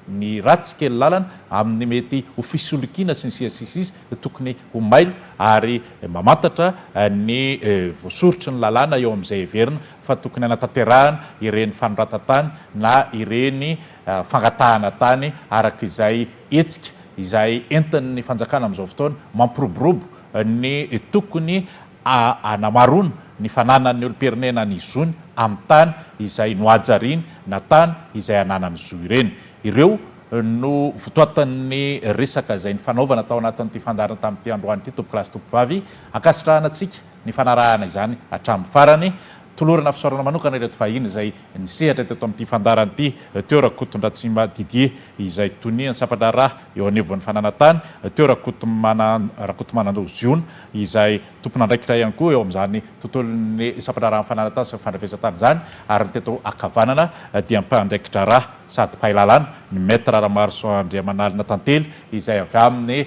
ny ratsy kely lalana amin'ny mety ho fisolokiana sy ny sisisisy tokony ho mailo ary mamantatra ny voasorotry ny lalàna eo amin'izay heverina fa tokony anatanterahana ireny fanoratantany na ireny fangatahana tany araka izay etsika izay entin'ny fanjakana amin'izao fotoana mampiroborobo ny tokony anamarona ny fananan'ny olo-pirenena ny zony amin'ny tany izay noajariny na tany izay ananany zo ireny. Ireo no votoatan'ny resaka izay ny fanaovana tao anatin'ity fandarana tamin'ity androany ity tompoko lasy tompoko vavy ankasitrahanantsika ny fanarahana izany hatramin'ny farany. Tolorana fisaorana manokana ireto vahiny izay nisehatra teto amin'ity fandarana ity teo Rakotondratsima Didier izay toniany sapatra raha eo anivon'ny fananantany, teo Rakotomanandro Ziona izay tompona andraikitra ihany koa eo amin'izany tontolony sapatra raha fananantany sy fandrafesatany izany ary teto akavanana dia mpandraikitra raha sady mpailalàna ny maître Ramarson Andriamanalina Tantely izay avy amin'ny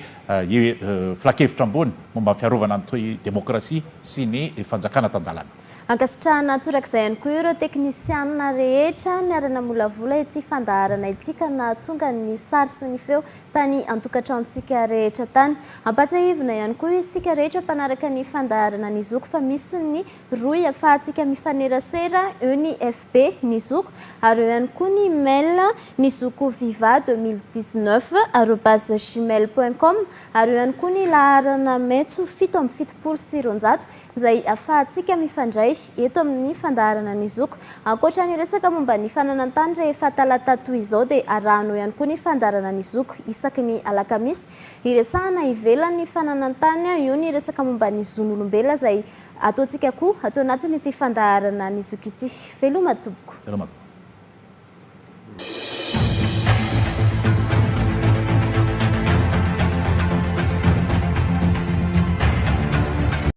filakevitra ambony momba fiarovana ny demokrasia sy ny fanjakana tan-dalàna. Ankasitrahana torak'izay ihany koa ireo teknisianina rehetra niarana molavola ity fandaharana ity ka nahatonga ny sary sy ny feo tany antokatranotsika rehetra tany. Ampatsahivina ihany koa isika rehetra mpanaraka ny fandaharana ny zoko fa misy ny roy ahafahantsika mifanerasera eo ny FB ny zoko ary eo ihany koa ny mail ny zoko viva 2019@gmail.com ary eo ihany koa ny laharana maitso 770 izay ahafahantsika mifandray eto amin'ny fandaharana ny zoko. Ankoatra ny resaka momba ny fananantany rehefa talata toy izao dia arahanao ihany koa ny fandaharana ny zoko isaky ny alakamisy iresahana ivelany fananantany io ny resaka momba ny zon'olombelona izay ataontsika koa atao anatin'ity fandaharana ny zoko ity. Veloma tompoko.